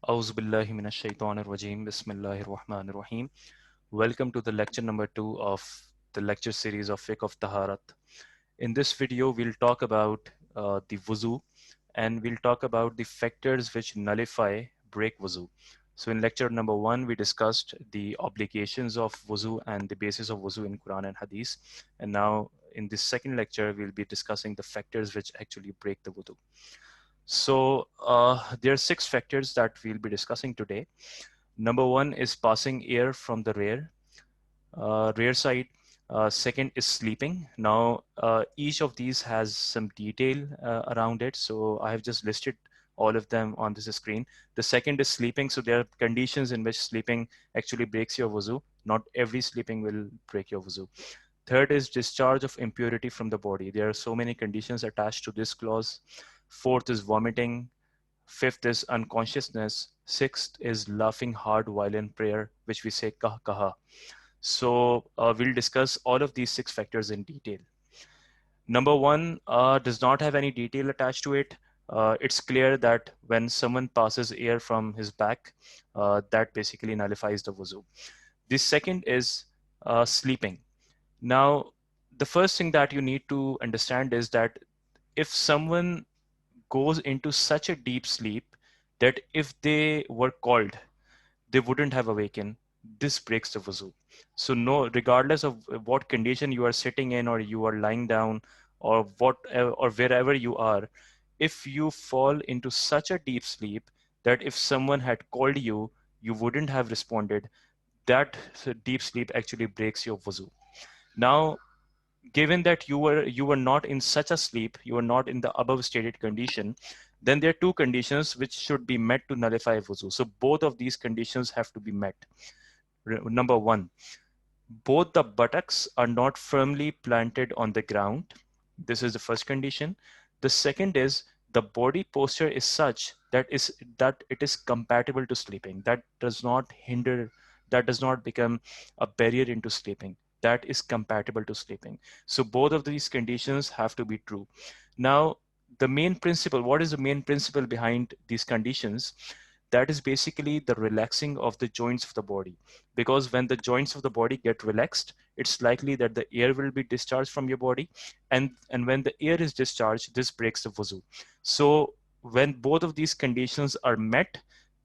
A'udhu billahi minash shaitanir rajim. Bismillahir rahmanir rahim. Welcome to the lecture number 2 of the lecture series of Fiqh of Taharat. In this video, we'll talk about the wuzu, and we'll talk about the factors which nullify, break wuzu. So in lecture number 1, we discussed the obligations of wuzu and the basis of wuzu in Quran and Hadith. And now in this second lecture, we'll be discussing the factors which actually break the wudu. So there are 6 factors that we'll be discussing today. Number 1 is passing air from the rear side. Second is sleeping. Now, each of these has some detail around it. So I have just listed all of them on this screen. The second is sleeping. So there are conditions in which sleeping actually breaks your wuzu. Not every sleeping will break your wuzu. Third is discharge of impurity from the body. There are so many conditions attached to this clause. Fourth is vomiting. Fifth is unconsciousness. Sixth is laughing hard while in prayer, which we say kah kaha. So we'll discuss all of these 6 factors in detail. Number 1 does not have any detail attached to it. It's clear that when someone passes air from his back, that basically nullifies the wuzu. The second is sleeping. Now, the first thing that you need to understand is that if someone goes into such a deep sleep that if they were called, they wouldn't have awakened, this breaks the wuzu. So no, regardless of what condition you are sitting in, or you are lying down, or what, or wherever you are, if you fall into such a deep sleep that if someone had called you, you wouldn't have responded, that deep sleep actually breaks your wuzu. Now, given that you were not in such a sleep, you were not in the above stated condition, then there are 2 conditions which should be met to nullify wuzu. So both of these conditions have to be met. Number 1, both the buttocks are not firmly planted on the ground. This is the first condition. The second is the body posture is such that it is compatible to sleeping. That does not hinder, that does not become a barrier into sleeping. That is compatible to sleeping. So both of these conditions have to be true. Now, the main principle, what is the main principle behind these conditions? That is basically the relaxing of the joints of the body. Because when the joints of the body get relaxed, it's likely that the air will be discharged from your body. And when the air is discharged, this breaks the wuzu. So when both of these conditions are met,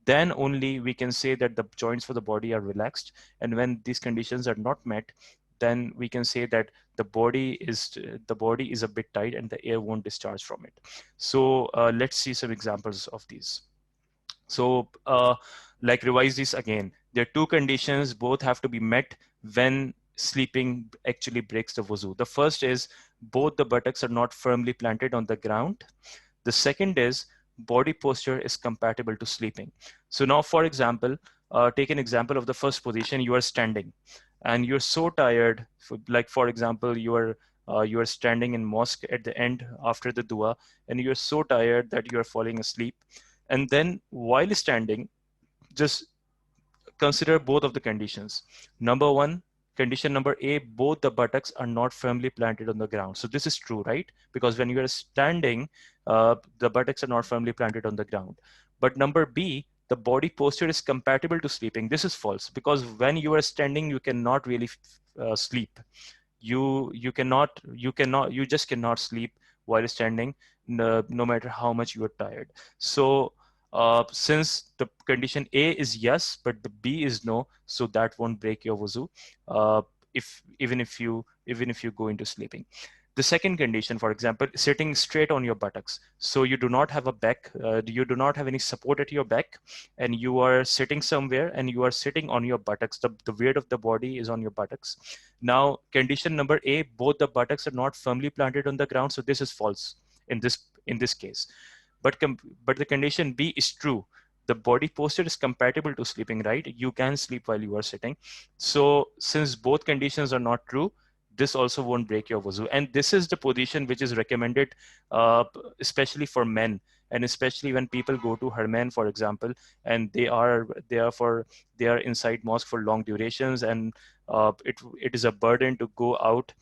then only we can say that the joints for the body are relaxed. And when these conditions are not met, then we can say that the body is a bit tight and the air won't discharge from it. So let's see some examples of these. So like revise this again. There are 2 conditions, both have to be met when sleeping actually breaks the wuzu. The first is both the buttocks are not firmly planted on the ground. The second is body posture is compatible to sleeping. So now, for example, take an example of the first position. You are standing and you're so tired. Like for example, you are standing in mosque at the end after the dua, and you're so tired that you are falling asleep. And then while standing, just consider both of the conditions. Number 1, condition number A, both the buttocks are not firmly planted on the ground. So this is true, right? Because when you are standing, the buttocks are not firmly planted on the ground. But number B, the body posture is compatible to sleeping. This is false, because when you are standing, you cannot really sleep. You just cannot sleep while standing, no matter how much you are tired. So since the condition A is yes, but the B is no, so that won't break your wuzu, even if you go into sleeping. The second condition, for example, sitting straight on your buttocks. So you do not have a back, you do not have any support at your back, and you are sitting somewhere and you are sitting on your buttocks. The weight of the body is on your buttocks. Now, condition number A, both the buttocks are not firmly planted on the ground. So this is false in this case. But the condition B is true. The body posture is compatible to sleeping, right? You can sleep while you are sitting. So since both conditions are not true, this also won't break your wuzu. And this is the position which is recommended, especially for men, and especially when people go to Harman, for example, and they are inside mosque for long durations, and it is a burden to go out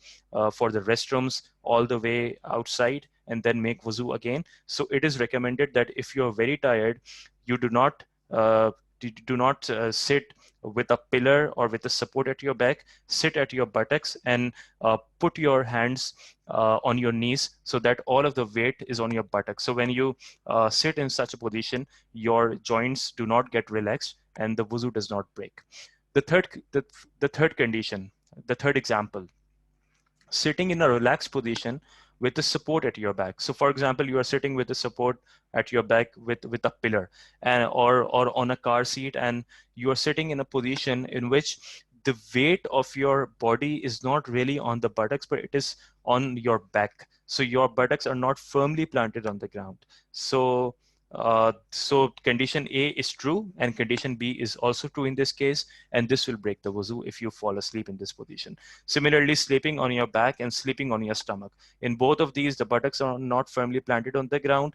for the restrooms all the way outside and then make wuzu again. So it is recommended that if you are very tired, you do not do not sit with a pillar or with a support at your back. Sit at your buttocks and put your hands on your knees so that all of the weight is on your buttocks. So when you sit in such a position, your joints do not get relaxed and the wuzu does not break. The third condition, the third example, sitting in a relaxed position with the support at your back. So for example, you are sitting with the support at your back with a pillar and or on a car seat, and you are sitting in a position in which the weight of your body is not really on the buttocks, but it is on your back. So your buttocks are not firmly planted on the ground. So condition A is true and condition B is also true in this case, and this will break the wuzu if you fall asleep in this position. Similarly, sleeping on your back and sleeping on your stomach. In both of these, the buttocks are not firmly planted on the ground.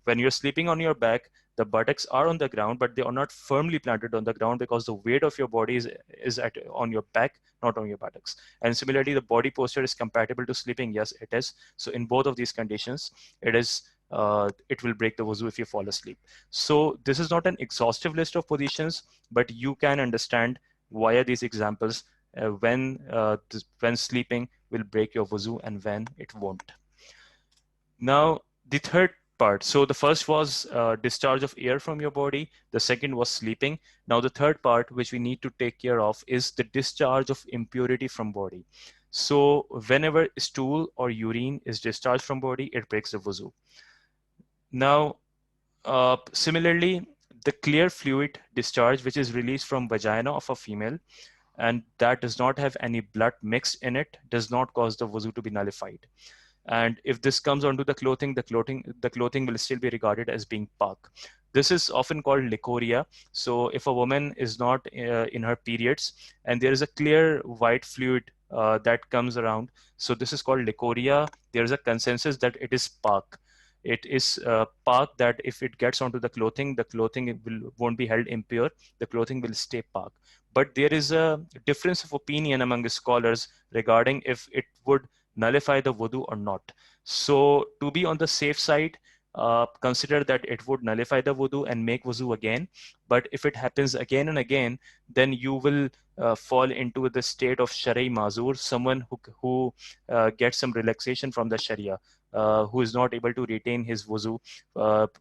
When you're sleeping on your back, the buttocks are on the ground, but they are not firmly planted on the ground because the weight of your body is on your back, not on your buttocks. And similarly, the body posture is compatible to sleeping. Yes, it is. So in both of these conditions, it will break the wuzu if you fall asleep. So this is not an exhaustive list of positions, but you can understand via these examples when sleeping will break your wuzu and when it won't. Now, the third part. So the first was discharge of air from your body. The second was sleeping. Now the third part, which we need to take care of, is the discharge of impurity from body. So whenever stool or urine is discharged from body, it breaks the wuzu. Now, similarly, the clear fluid discharge, which is released from vagina of a female, and that does not have any blood mixed in it, does not cause the wuzu to be nullified. And if this comes onto the clothing will still be regarded as being pak. This is often called licoria. So if a woman is not in her periods and there is a clear white fluid that comes around, so this is called licoria. There is a consensus that it is pak. It is pak that if it gets onto the clothing won't be held impure. The clothing will stay pak. But there is a difference of opinion among the scholars regarding if it would nullify the wudu or not. So to be on the safe side, consider that it would nullify the wudu and make wudu again. But if it happens again and again, then you will fall into the state of shari mazur, someone who gets some relaxation from the sharia, who is not able to retain his wuzu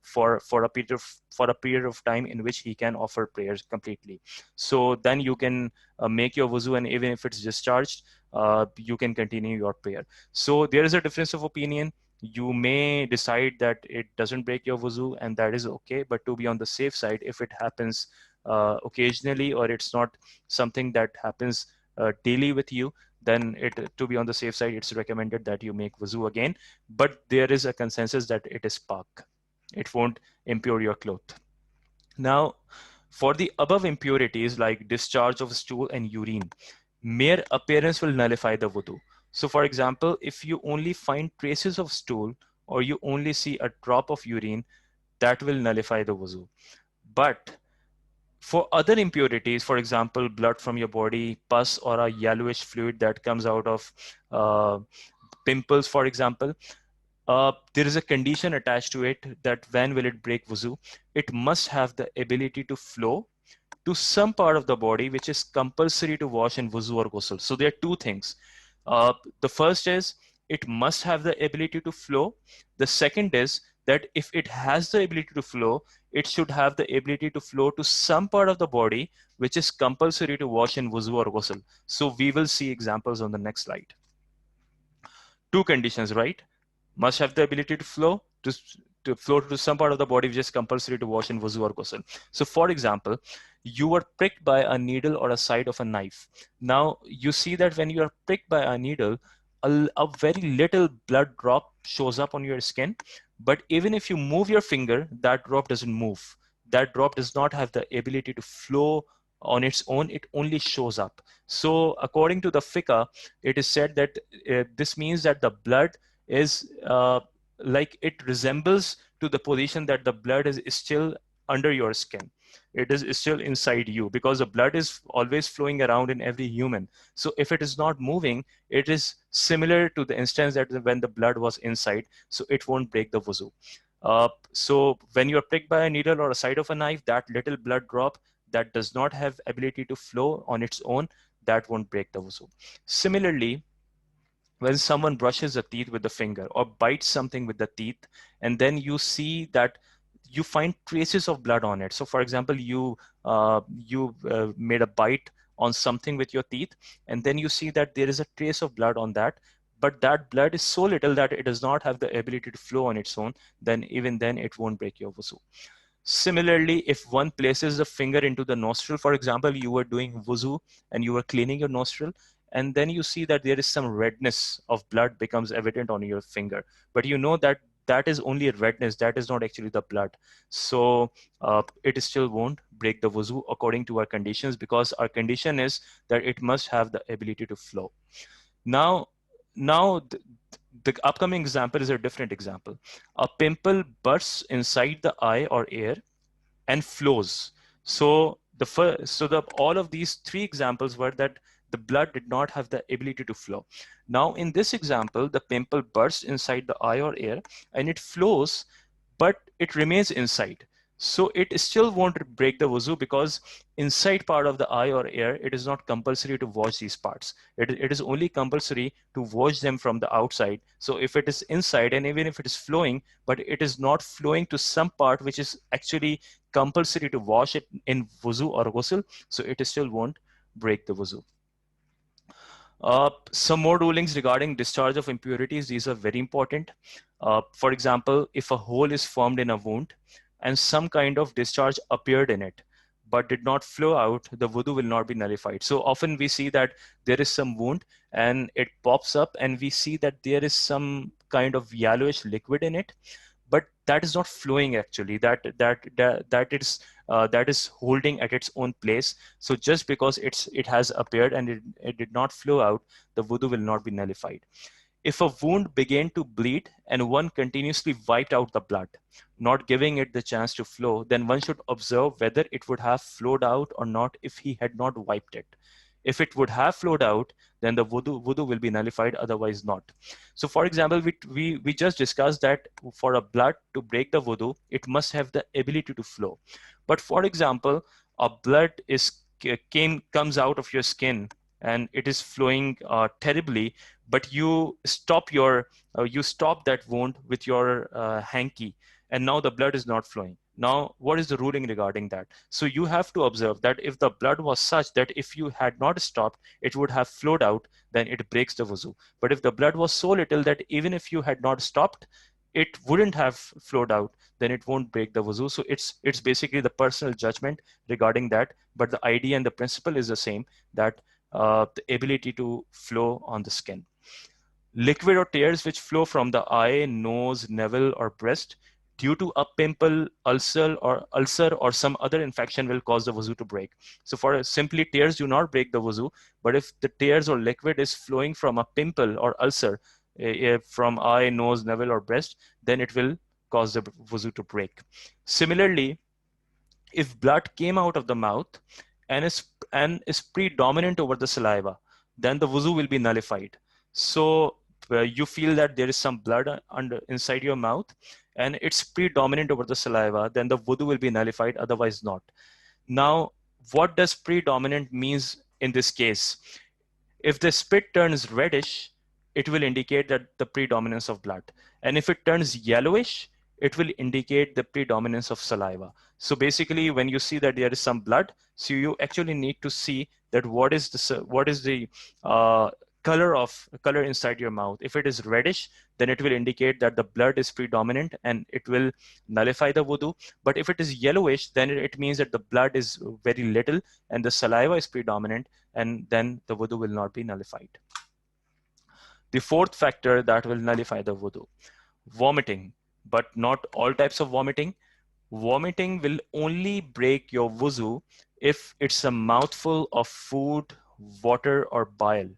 for a period of time in which he can offer prayers completely. So then you can make your wuzu, and even if it's discharged, you can continue your prayer. So there is a difference of opinion. You may decide that it doesn't break your wuzu, and that is okay. But to be on the safe side, if it happens occasionally, or it's not something that happens daily with you, then to be on the safe side, it's recommended that you make wuzu again. But there is a consensus that it is pak. It won't impure your cloth. Now, for the above impurities like discharge of stool and urine, mere appearance will nullify the wudu. So for example, if you only find traces of stool or you only see a drop of urine, that will nullify the wudu. But for other impurities, for example, blood from your body, pus, or a yellowish fluid that comes out of pimples, for example, there is a condition attached to it that when will it break wuzu? It must have the ability to flow to some part of the body which is compulsory to wash in wuzu or ghusl. So there are two things. The first is it must have the ability to flow. The second is that if it has the ability to flow, it should have the ability to flow to some part of the body which is compulsory to wash in wuzu or ghusl. So we will see examples on the next slide. Two conditions, right? Must have the ability to flow to some part of the body which is compulsory to wash in wuzu or ghusl. So for example, you were pricked by a needle or a side of a knife. Now you see that when you are pricked by a needle, a very little blood drop shows up on your skin. But even if you move your finger, that drop doesn't move. That drop does not have the ability to flow on its own. It only shows up. So according to the fiqh, it is said that this means that the blood is like it resembles to the position that the blood is still under your skin. It is still inside you because the blood is always flowing around in every human. So if it is not moving, it is similar to the instance that when the blood was inside, so it won't break the wuzu. So when you're pricked by a needle or a side of a knife, that little blood drop that does not have ability to flow on its own, that won't break the wuzu. Similarly, when someone brushes a teeth with the finger or bites something with the teeth, and then you see that you find traces of blood on it. So for example, you made a bite on something with your teeth, and then you see that there is a trace of blood on that, but that blood is so little that it does not have the ability to flow on its own, then even then it won't break your wuzu. Similarly, if one places the finger into the nostril, for example, you were doing wuzu and you were cleaning your nostril, and then you see that there is some redness of blood becomes evident on your finger, but you know that that is only a redness, that is not actually the blood. So it still won't break the wuzu according to our conditions, because our condition is that it must have the ability to flow. Now the upcoming example is a different example. A pimple bursts inside the eye or ear and flows. So all of these three examples were that the blood did not have the ability to flow. Now in this example, the pimple bursts inside the eye or ear and it flows, but it remains inside. So it still won't break the wuzu, because inside part of the eye or ear, it is not compulsory to wash these parts. It is only compulsory to wash them from the outside. So if it is inside, and even if it is flowing, but it is not flowing to some part which is actually compulsory to wash it in wuzu or ghusl, so it still won't break the wuzu. Some more rulings regarding discharge of impurities. These are very important. For example, if a hole is formed in a wound and some kind of discharge appeared in it but did not flow out, the wudu will not be nullified. So often we see that there is some wound and it pops up and we see that there is some kind of yellowish liquid in it, but that is not flowing actually. That is holding at its own place. So just because it has appeared and it did not flow out, the wudu will not be nullified. If a wound began to bleed and one continuously wiped out the blood, not giving it the chance to flow, then one should observe whether it would have flowed out or not if he had not wiped it. If it would have flowed out, then the wudu will be nullified, otherwise not. So for example, we just discussed that for a blood to break the wudu, it must have the ability to flow. But for example, a blood comes out of your skin and it is flowing terribly, but you stop that wound with your hanky, and now the blood is not flowing. Now, what is the ruling regarding that? So you have to observe that if the blood was such that if you had not stopped, it would have flowed out, then it breaks the wuzu. But if the blood was so little that even if you had not stopped, it wouldn't have flowed out, then it won't break the wuzu. So it's basically the personal judgment regarding that. But the idea and the principle is the same, that the ability to flow on the skin. Liquid or tears which flow from the eye, nose, navel, or breast due to a pimple, ulcer or some other infection will cause the wuzu to break. So for simply tears do not break the wuzu, but if the tears or liquid is flowing from a pimple or ulcer from eye, nose, navel, or breast, then it will cause the wuzu to break. Similarly, if blood came out of the mouth and is predominant over the saliva, then the wuzu will be nullified. So you feel that there is some blood inside your mouth and it's predominant over the saliva, then the wudu will be nullified, otherwise not. Now, what does predominant means in this case? If the spit turns reddish, it will indicate that the predominance of blood. And if it turns yellowish, it will indicate the predominance of saliva. So basically, when you see that there is some blood, so you actually need to see that what is the color inside your mouth. If it is reddish, then it will indicate that the blood is predominant and it will nullify the wudu. But if it is yellowish, then it means that the blood is very little and the saliva is predominant, and then the wudu will not be nullified. The fourth factor that will nullify the wudu: vomiting, but not all types of vomiting. Vomiting will only break your wuzu if it's a mouthful of food, water, or bile.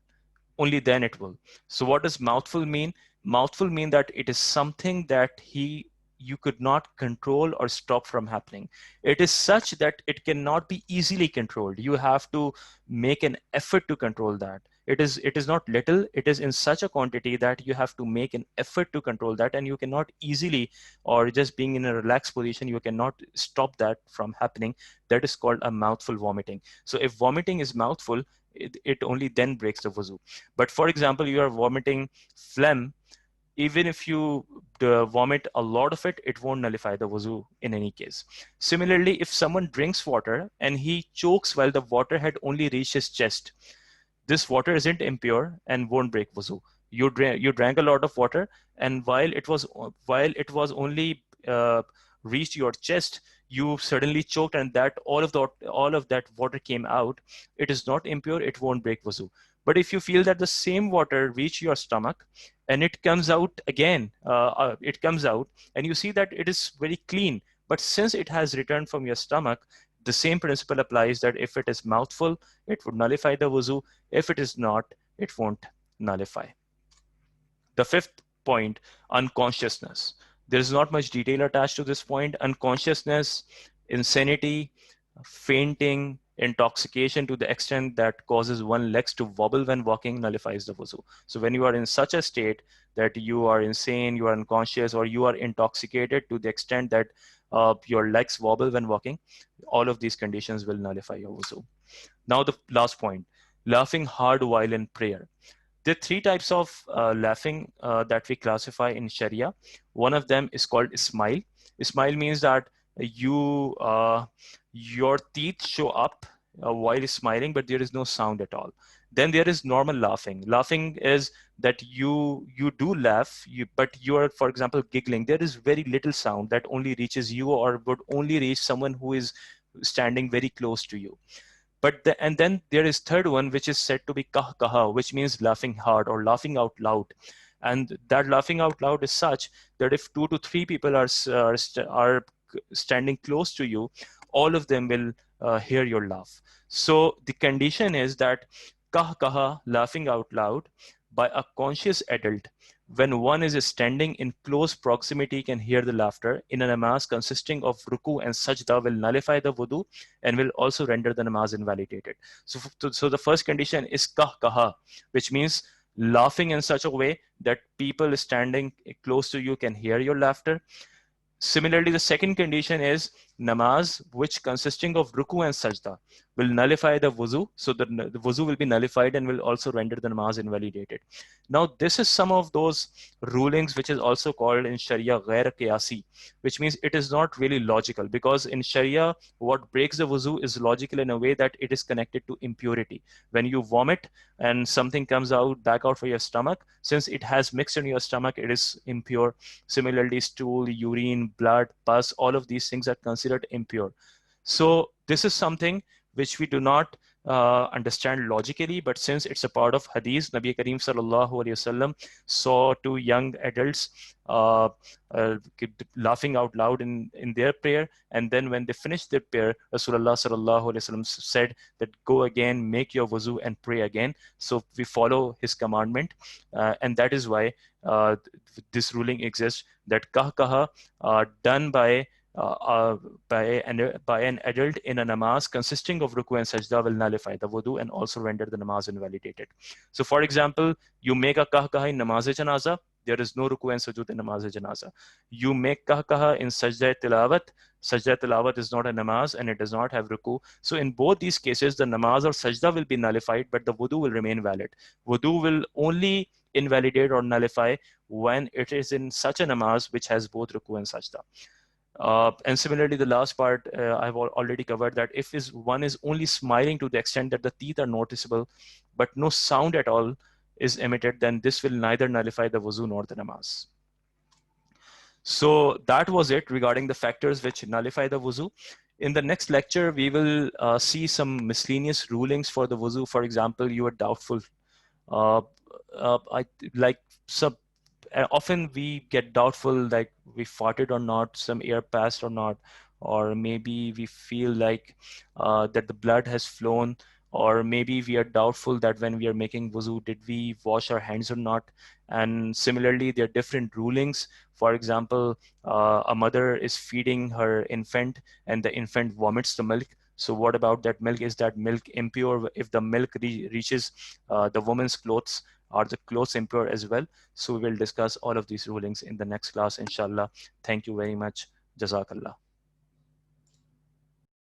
Only then it will. So what does mouthful mean? Mouthful mean that it is something that you could not control or stop from happening. It is such that it cannot be easily controlled. You have to make an effort to control that. It is not little. It is in such a quantity that you have to make an effort to control that, and you cannot easily, or just being in a relaxed position, you cannot stop that from happening. That is called a mouthful vomiting. So if vomiting is mouthful, it only then breaks the wuzu. But for example, you are vomiting phlegm, even if you vomit a lot of it, it won't nullify the wuzu in any case. Similarly, if someone drinks water and he chokes while the water had only reached his chest, this water isn't impure and won't break wuzu. You drank a lot of water, and while it was only reached your chest, you suddenly choked, and that all of that water came out. It is not impure. It won't break wuzu. But if you feel that the same water reach your stomach and it comes out again, it comes out, and you see that it is very clean, but since it has returned from your stomach, the same principle applies, that if it is mouthful, it would nullify the wuzu. If it is not, it won't nullify. The fifth point, unconsciousness. There is not much detail attached to this point. Unconsciousness, insanity, fainting, intoxication to the extent that causes one legs to wobble when walking nullifies the wuzu. So when you are in such a state that you are insane, you are unconscious, or you are intoxicated to the extent that your legs wobble when walking, all of these conditions will nullify your wuzu. Now the last point, laughing hard while in prayer. There are three types of laughing that we classify in Sharia. One of them is called smile. Smile means that your teeth show up while smiling, but there is no sound at all. Then there is normal laughing. Laughing is that you do laugh, but you are, for example, giggling. There is very little sound that only reaches you, or would only reach someone who is standing very close to you. And then there is third one, which is said to be kah kaha, which means laughing hard or laughing out loud. And that laughing out loud is such that if 2 to 3 people are standing close to you, all of them will hear your laugh. So the condition is that kah kaha, laughing out loud, by a conscious adult, when one is standing in close proximity, can hear the laughter in a namaz consisting of ruku and sajda, will nullify the wudu and will also render the namaz invalidated. So the first condition is kah kaha, which means laughing in such a way that people standing close to you can hear your laughter. Similarly, the second condition is namaz, which consisting of ruku and sajda, will nullify the wuzu. So the wuzu will be nullified and will also render the namaz invalidated. Now, this is some of those rulings which is also called in Sharia ghair qiyasi, which means it is not really logical, because in Sharia, what breaks the wuzu is logical in a way that it is connected to impurity. When you vomit and something comes out back out for your stomach, since it has mixed in your stomach, it is impure. Similarly, stool, urine, blood, pus, all of these things are considered impure. So this is something which we do not understand logically, but since it's a part of hadith, Nabi Kareem sallallahu alaihi wasallam saw 2 young adults uh, uh, laughing out loud in their prayer, and then when they finished their prayer, Rasulullah sallallahu alaihi wasallam said that go again, make your wuzu and pray again. So we follow his commandment, and that is why this ruling exists, that kah kaha done uh, uh, by an adult in a namaz consisting of ruku and sajda will nullify the wudu and also render the namaz invalidated. So for example, you make a kah kaha in namaz janaza, there is no ruku and sujud in namaz janaza. You make kah kaha in sajda tilawat. Sajda tilawat is not a namaz and it does not have ruku. So in both these cases, the namaz or sajda will be nullified, but the wudu will remain valid. Wudu will only invalidate or nullify when it is in such a namaz which has both ruku and sajda. And similarly, the last part I've already covered, that if one is only smiling to the extent that the teeth are noticeable, but no sound at all is emitted, then this will neither nullify the wuzu nor the namaz. So that was it regarding the factors which nullify the wuzu. In the next lecture, we will see some miscellaneous rulings for the wuzu. For example, you are doubtful. I like some. Often we get doubtful, like we farted or not, some air passed or not, or maybe we feel like that the blood has flown, or maybe we are doubtful that when we are making wuzu, did we wash our hands or not? And similarly, there are different rulings. For example, a mother is feeding her infant and the infant vomits the milk. So what about that milk? Is that milk impure? If the milk reaches the woman's clothes, are the clothes impure as well? So we will discuss all of these rulings in the next class, inshallah. Thank you very much. Jazakallah.